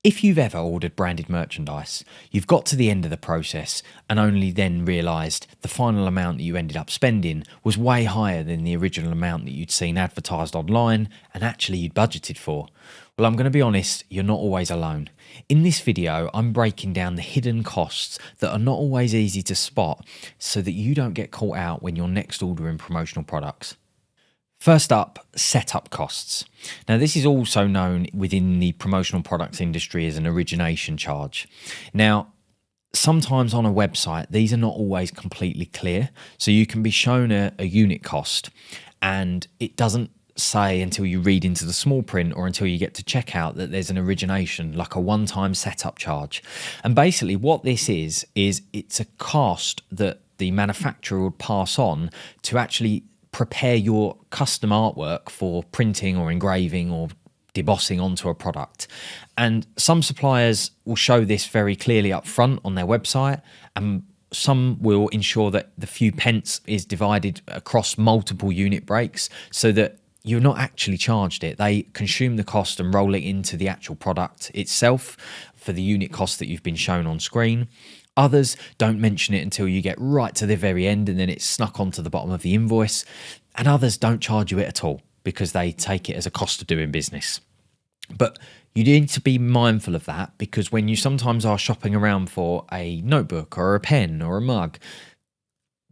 If you've ever ordered branded merchandise, you've got to the end of the process and only then realised the final amount that you ended up spending was way higher than the original amount that you'd seen advertised online and actually you'd budgeted for. Well, I'm going to be honest, you're not always alone. In this video, I'm breaking down the hidden costs that are not always easy to spot so that you don't get caught out when you're next ordering promotional products. First up, setup costs. Now, this is also known within the promotional products industry as an origination charge. Now, sometimes on a website, these are not always completely clear. So you can be shown a unit cost and it doesn't say until you read into the small print or until you get to checkout that there's an origination, like a one-time setup charge. And basically what this is it's a cost that the manufacturer would pass on to actually prepare your custom artwork for printing or engraving or debossing onto a product. And some suppliers will show this very clearly up front on their website, and some will ensure that the few pence is divided across multiple unit breaks so that you're not actually charged it. They consume the cost and roll it into the actual product itself for the unit cost that you've been shown on screen. Others don't mention it until you get right to the very end and then it's snuck onto the bottom of the invoice. And others don't charge you it at all because they take it as a cost of doing business. But you need to be mindful of that because when you sometimes are shopping around for a notebook or a pen or a mug,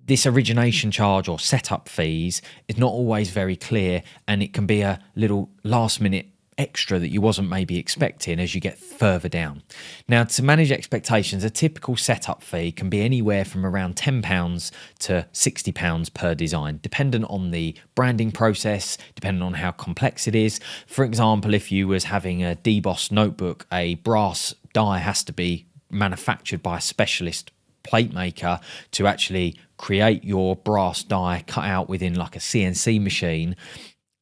this origination charge or setup fees is not always very clear, and it can be a little last minute extra that you wasn't maybe expecting as you get further down. Now, to manage expectations, a typical setup fee can be anywhere from around £10 to £60 per design, dependent on the branding process, depending on how complex it is. For example, if you was having a debossed notebook, a brass die has to be manufactured by a specialist plate maker to actually create your brass die cut out within like a CNC machine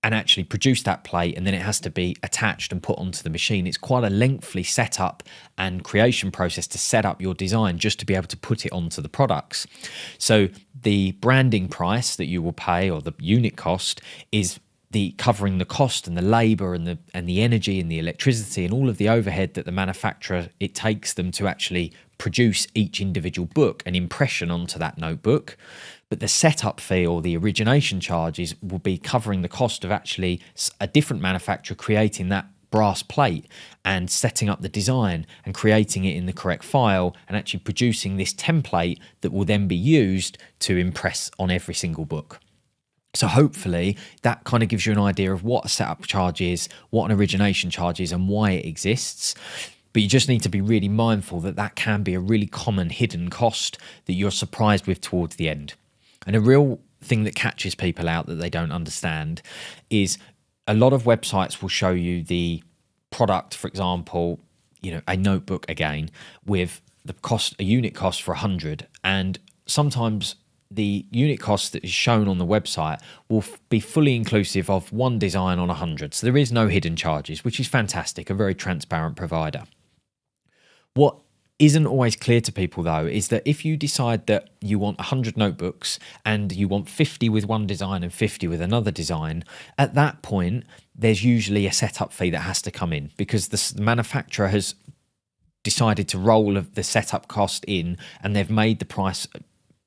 and actually produce that plate, and then it has to be attached and put onto the machine. It's quite a lengthy setup and creation process to set up your design just to be able to put it onto the products. So the branding price that you will pay, or the unit cost, is the covering the cost and the labor and the energy and the electricity and all of the overhead that the manufacturer, it takes them to actually produce each individual book and impression onto that notebook. But the setup fee or the origination charges will be covering the cost of actually a different manufacturer creating that brass plate and setting up the design and creating it in the correct file and actually producing this template that will then be used to impress on every single book. So hopefully that kind of gives you an idea of what a setup charge is, what an origination charge is, and why it exists. But you just need to be really mindful that that can be a really common hidden cost that you're surprised with towards the end. And a real thing that catches people out that they don't understand is a lot of websites will show you the product, for example, a notebook again, with the cost, a unit cost for 100, and sometimes the unit cost that is shown on the website will be fully inclusive of one design on 100. So there is no hidden charges, which is fantastic, a very transparent provider. What isn't always clear to people, though, is that if you decide that you want 100 notebooks and you want 50 with one design and 50 with another design, at that point, there's usually a setup fee that has to come in because the manufacturer has decided to roll the setup cost in, and they've made the price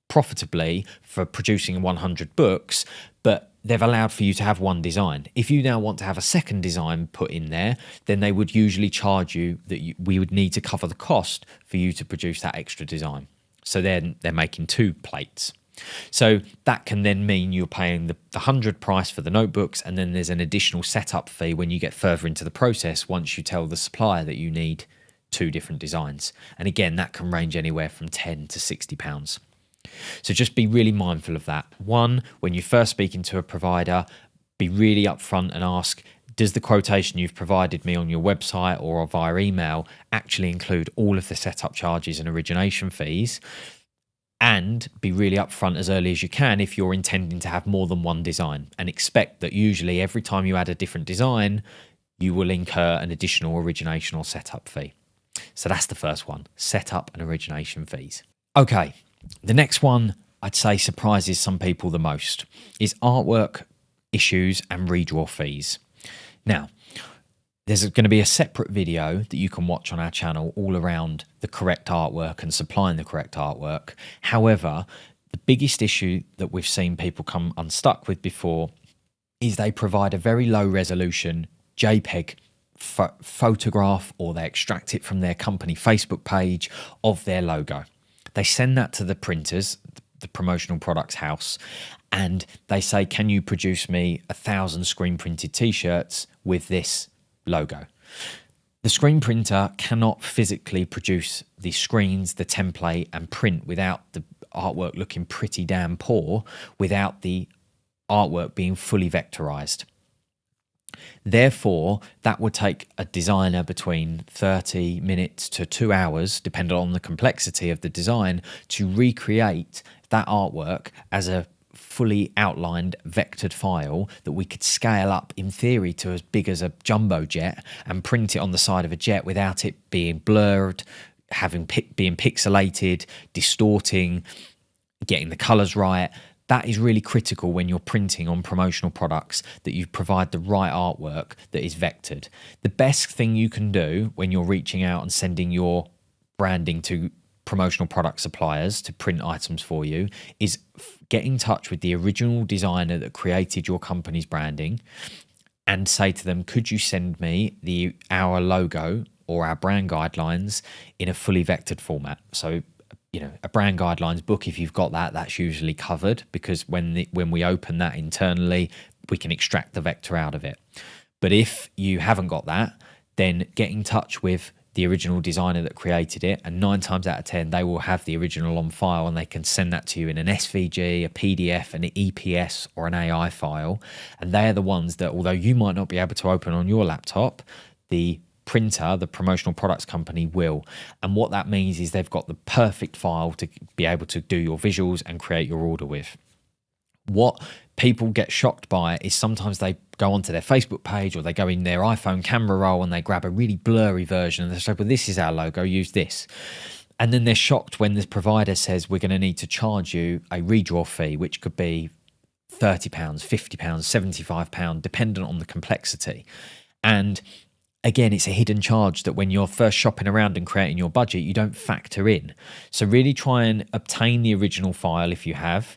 profitably for producing 100 books, but they've allowed for you to have one design. If you now want to have a second design put in there, then they would usually charge you that we would need to cover the cost for you to produce that extra design. So then they're making two plates. So that can then mean you're paying the 100 price for the notebooks, and then there's an additional setup fee when you get further into the process once you tell the supplier that you need two different designs. And again, that can range anywhere from £10 to £60. So just be really mindful of that. One, when you're first speaking to a provider, be really upfront and ask, does the quotation you've provided me on your website or via email actually include all of the setup charges and origination fees? And be really upfront as early as you can if you're intending to have more than one design, and expect that usually every time you add a different design, you will incur an additional origination or setup fee. So that's the first one, setup and origination fees. Okay. The next one I'd say surprises some people the most is artwork issues and redraw fees. Now, There's going to be a separate video that you can watch on our channel all around the correct artwork and supplying the correct artwork. However, the biggest issue that we've seen people come unstuck with before is they provide a very low resolution JPEG photograph, or they extract it from their company Facebook page of their logo. They send that to the printers, the promotional products house, and they say, can you produce me 1,000 screen printed t-shirts with this logo? The screen printer cannot physically produce the screens, the template, and print without the artwork looking pretty damn poor, without the artwork being fully vectorized. Therefore, that would take a designer between 30 minutes to 2 hours, depending on the complexity of the design, to recreate that artwork as a fully outlined vectored file that we could scale up in theory to as big as a jumbo jet and print it on the side of a jet without it being blurred, being pixelated, distorting, getting the colors right. That is really critical when you're printing on promotional products, that you provide the right artwork that is vectored. The best thing you can do when you're reaching out and sending your branding to promotional product suppliers to print items for you is get in touch with the original designer that created your company's branding and say to them, could you send me our logo or our brand guidelines in a fully vectored format? So, a brand guidelines book, if you've got that, that's usually covered, because when we open that internally, we can extract the vector out of it. But if you haven't got that, then get in touch with the original designer that created it, and 9 times out of 10 they will have the original on file, and they can send that to you in an SVG, a PDF, an EPS, or an AI file. And they're the ones that, although you might not be able to open on your laptop, the printer, the promotional products company, will. And what that means is they've got the perfect file to be able to do your visuals and create your order with. What people get shocked by is sometimes they go onto their Facebook page or they go in their iPhone camera roll and they grab a really blurry version and they say, well, this is our logo, use this. And then they're shocked when the provider says, we're going to need to charge you a redraw fee, which could be £30, £50, £75, dependent on the complexity. And again, it's a hidden charge that when you're first shopping around and creating your budget, you don't factor in. So really try and obtain the original file if you have.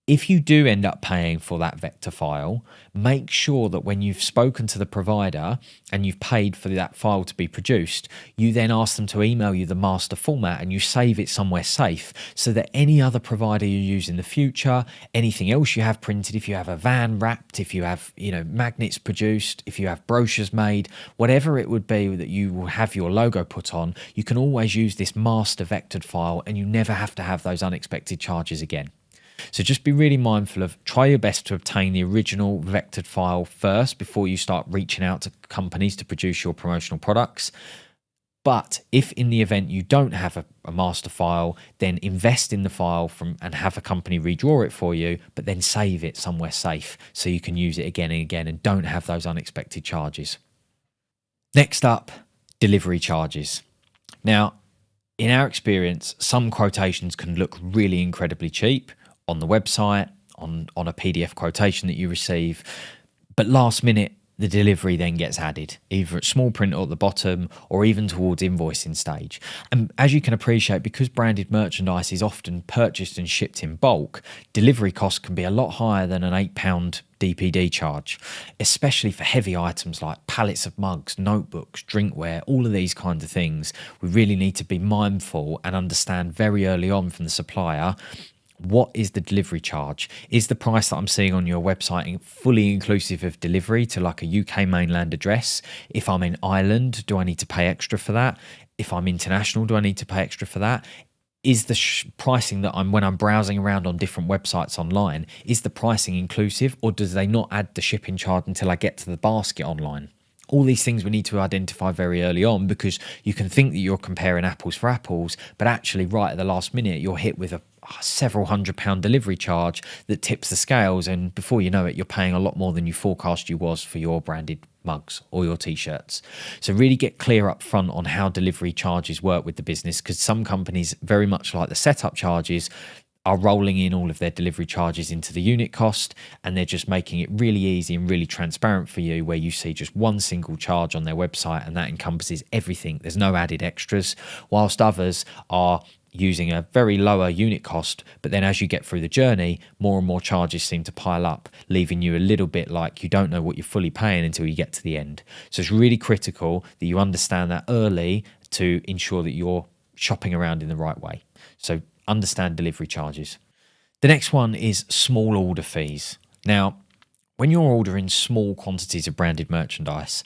If you do end up paying for that vector file, make sure that when you've spoken to the provider and you've paid for that file to be produced, you then ask them to email you the master format and you save it somewhere safe, so that any other provider you use in the future, anything else you have printed, if you have a van wrapped, if you have magnets produced, if you have brochures made, whatever it would be that you will have your logo put on, you can always use this master vectored file and you never have to have those unexpected charges again. So just be really mindful of, try your best to obtain the original vectored file first before you start reaching out to companies to produce your promotional products. But if in the event you don't have a master file, then invest in the file and have a company redraw it for you, but then save it somewhere safe so you can use it again and again and don't have those unexpected charges. Next up, delivery charges. Now, in our experience, some quotations can look really incredibly cheap on the website, on a PDF quotation that you receive, but last minute the delivery then gets added, either at small print or at the bottom, or even towards invoicing stage. And as you can appreciate, because branded merchandise is often purchased and shipped in bulk, delivery costs can be a lot higher than an £8 DPD charge, especially for heavy items like pallets of mugs, notebooks, drinkware, all of these kinds of things. We really need to be mindful and understand very early on from the supplier, what is the delivery charge? Is the price that I'm seeing on your website fully inclusive of delivery to like a UK mainland address? If I'm in Ireland, do I need to pay extra for that? If I'm international, do I need to pay extra for that? Is the pricing that when I'm browsing around on different websites online, is the pricing inclusive, or does they not add the shipping charge until I get to the basket online? All these things we need to identify very early on, because you can think that you're comparing apples for apples, but actually right at the last minute, you're hit with a several £100 delivery charge that tips the scales, and before you know it, you're paying a lot more than you forecast you was for your branded mugs or your t-shirts. So really get clear up front on how delivery charges work with the business, because some companies, very much like the setup charges, are rolling in all of their delivery charges into the unit cost, and they're just making it really easy and really transparent for you, where you see just one single charge on their website and that encompasses everything. There's no added extras, whilst others are using a very lower unit cost, but then as you get through the journey, more and more charges seem to pile up, leaving you a little bit like you don't know what you're fully paying until you get to the end. So it's really critical that you understand that early to ensure that you're shopping around in the right way. So understand delivery charges. The next one is small order fees. Now, when you're ordering small quantities of branded merchandise,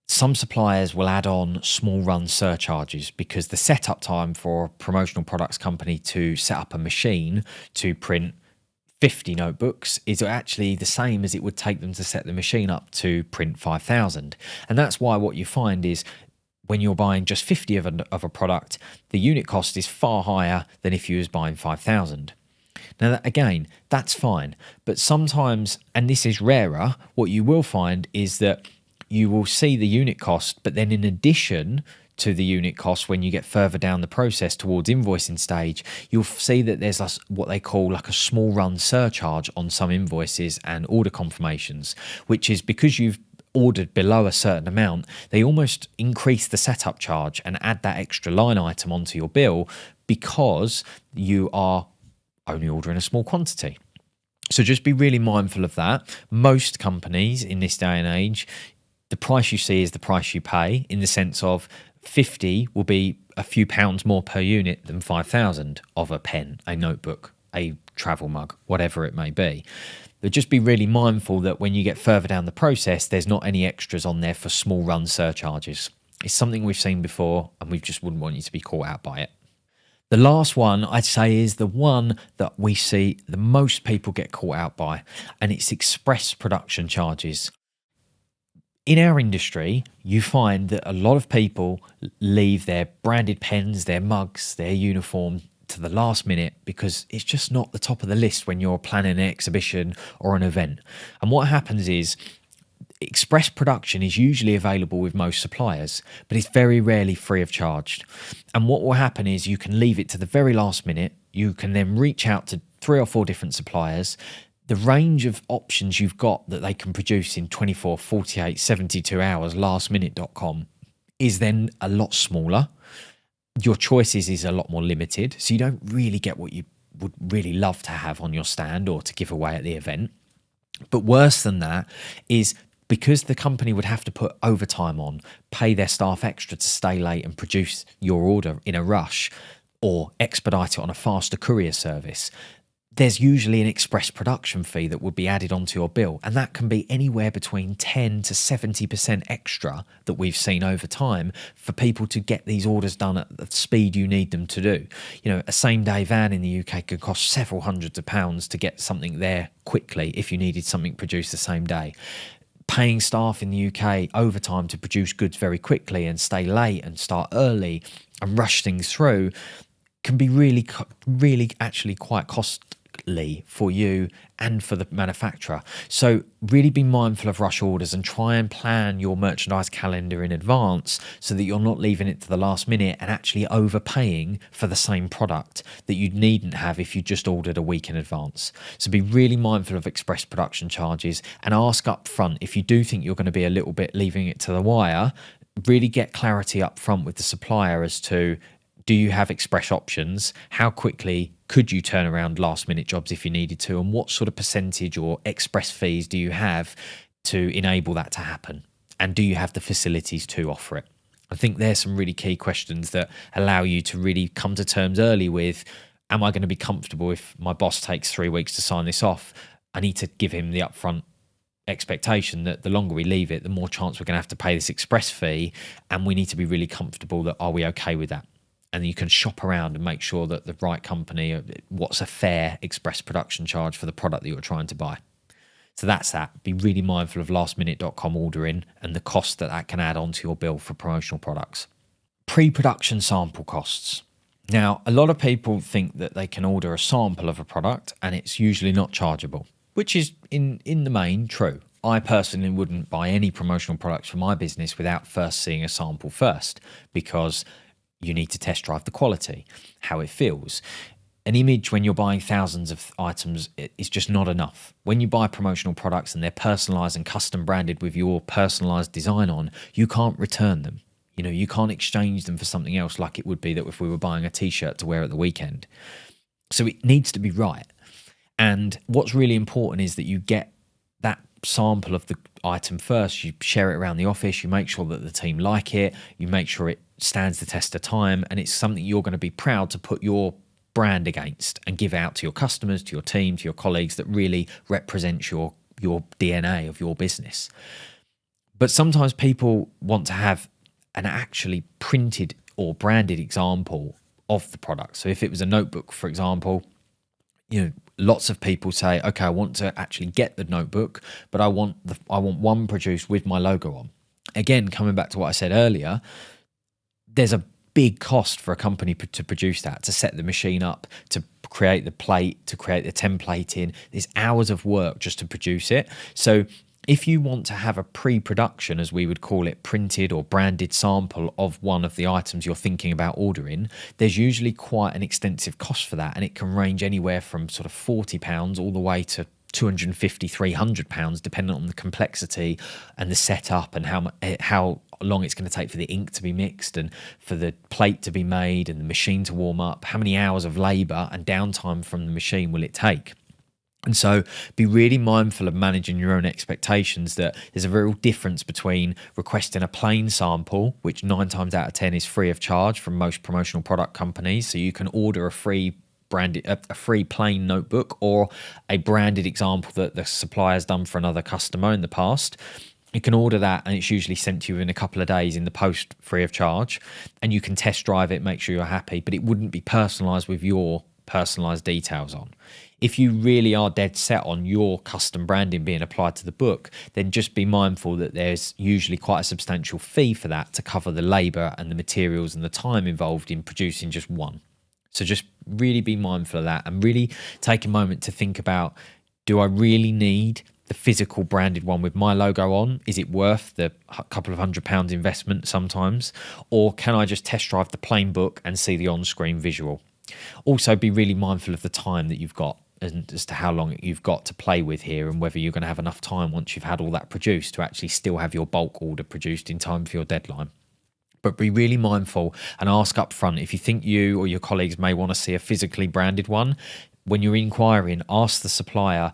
some suppliers will add on small run surcharges because the setup time for a promotional products company to set up a machine to print 50 notebooks is actually the same as it would take them to set the machine up to print 5,000. And that's why what you find is when you're buying just 50 of a product, the unit cost is far higher than if you was buying 5,000. Now, again, that's fine. But sometimes, and this is rarer, what you will find is that you will see the unit cost, but then in addition to the unit cost, when you get further down the process towards invoicing stage, you'll see that there's what they call like a small run surcharge on some invoices and order confirmations, which is because you've ordered below a certain amount, they almost increase the setup charge and add that extra line item onto your bill because you are only ordering a small quantity. So just be really mindful of that. Most companies in this day and age, the price you see is the price you pay, in the sense of 50 will be a few pounds more per unit than 5,000 of a pen, a notebook, a travel mug, whatever it may be. But just be really mindful that when you get further down the process, there's not any extras on there for small run surcharges. It's something we've seen before and we just wouldn't want you to be caught out by it. The last one I'd say is the one that we see the most people get caught out by, and it's express production charges. In our industry, you find that a lot of people leave their branded pens, their mugs, their uniform to the last minute because it's just not the top of the list when you're planning an exhibition or an event. And what happens is express production is usually available with most suppliers, but it's very rarely free of charge. And what will happen is you can leave it to the very last minute. You can then reach out to 3 or 4 different suppliers. The range of options you've got that they can produce in 24, 48, 72 hours, lastminute.com, is then a lot smaller. Your choices is a lot more limited, so you don't really get what you would really love to have on your stand or to give away at the event. But worse than that is because the company would have to put overtime on, pay their staff extra to stay late and produce your order in a rush, or expedite it on a faster courier service, there's usually an express production fee that would be added onto your bill. And that can be anywhere between 10 to 70% extra that we've seen over time for people to get these orders done at the speed you need them to do. You know, a same day van in the UK could cost several hundreds of pounds to get something there quickly if you needed something produced the same day. Paying staff in the UK overtime to produce goods very quickly and stay late and start early and rush things through can be really actually quite costly for you and for the manufacturer. So really be mindful of rush orders and try and plan your merchandise calendar in advance so that you're not leaving it to the last minute and actually overpaying for the same product that you needn't have if you just ordered a week in advance. So be really mindful of express production charges and ask up front if you do think you're going to be a little bit leaving it to the wire. Really get clarity up front with the supplier as to, do you have express options? How quickly could you turn around last minute jobs if you needed to? And what sort of percentage or express fees do you have to enable that to happen? And do you have the facilities to offer it? I think there's some really key questions that allow you to really come to terms early with, am I going to be comfortable if my boss takes 3 weeks to sign this off? I need to give him the upfront expectation that the longer we leave it, the more chance we're going to have to pay this express fee. And we need to be really comfortable that, are we okay with that? And you can shop around and make sure that the right company, what's a fair express production charge for the product that you're trying to buy. So that's that. Be really mindful of lastminute.com ordering and the cost that that can add onto your bill for promotional products. Pre-production sample costs. Now, a lot of people think that they can order a sample of a product and it's usually not chargeable, which is in the main true. I personally wouldn't buy any promotional products for my business without first seeing a sample first, because you need to test drive the quality, how it feels. An image when you're buying thousands of items is just not enough. When you buy promotional products and they're personalized and custom branded with your personalized design on, you can't return them. You can't exchange them for something else like it would be that if we were buying a t-shirt to wear at the weekend. So it needs to be right. And what's really important is that you get that sample of the item first, you share it around the office, you make sure that the team like it, you make sure it stands the test of time, and it's something you're going to be proud to put your brand against and give out to your customers, to your team, to your colleagues, that really represents your DNA of your business. But sometimes people want to have an actually printed or branded example of the product. So if it was a notebook, for example, lots of people say, okay, I want to actually get the notebook, but I want one produced with my logo on. Again, coming back to what I said earlier, there's a big cost for a company to produce that, to set the machine up, to create the plate, to create the templating. There's hours of work just to produce it. So if you want to have a pre-production, as we would call it, printed or branded sample of one of the items you're thinking about ordering, there's usually quite an extensive cost for that. And it can range anywhere from sort of £40 all the way to £250, £300, depending on the complexity and the setup and how long it's going to take for the ink to be mixed and for the plate to be made and the machine to warm up. How many hours of labour and downtime from the machine will it take? And so be really mindful of managing your own expectations, that there's a real difference between requesting a plain sample, which 9 times out of 10 is free of charge from most promotional product companies. So you can order a free plain notebook or a branded example that the supplier has done for another customer in the past. You can order that and it's usually sent to you in a couple of days in the post free of charge, and you can test drive it, make sure you're happy, but it wouldn't be personalized with your personalized details on. If you really are dead set on your custom branding being applied to the book, then just be mindful that there's usually quite a substantial fee for that to cover the labor and the materials and the time involved in producing just one. So just really be mindful of that and really take a moment to think about, do I really need the physical branded one with my logo on? Is it worth the couple of £100 investment sometimes? Or can I just test drive the plain book and see the on-screen visual? Also be really mindful of the time that you've got and as to how long you've got to play with here, and whether you're going to have enough time once you've had all that produced to actually still have your bulk order produced in time for your deadline. But be really mindful and ask up front if you think you or your colleagues may want to see a physically branded one. When you're inquiring, ask the supplier,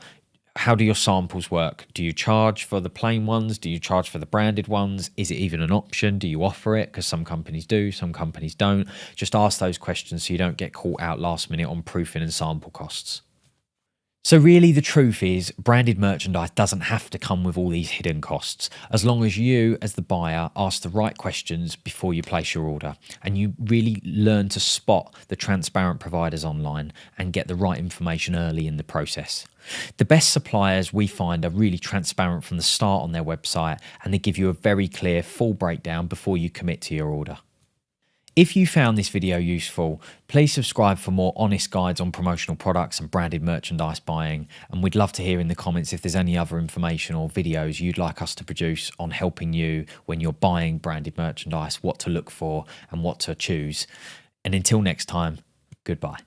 how do your samples work? Do you charge for the plain ones? Do you charge for the branded ones? Is it even an option? Do you offer it? Because some companies do, some companies don't. Just ask those questions so you don't get caught out last minute on proofing and sample costs. So really the truth is, branded merchandise doesn't have to come with all these hidden costs, as long as you as the buyer ask the right questions before you place your order, and you really learn to spot the transparent providers online and get the right information early in the process. The best suppliers we find are really transparent from the start on their website, and they give you a very clear full breakdown before you commit to your order. If you found this video useful, please subscribe for more honest guides on promotional products and branded merchandise buying. And we'd love to hear in the comments if there's any other information or videos you'd like us to produce on helping you when you're buying branded merchandise, what to look for and what to choose. And until next time, goodbye.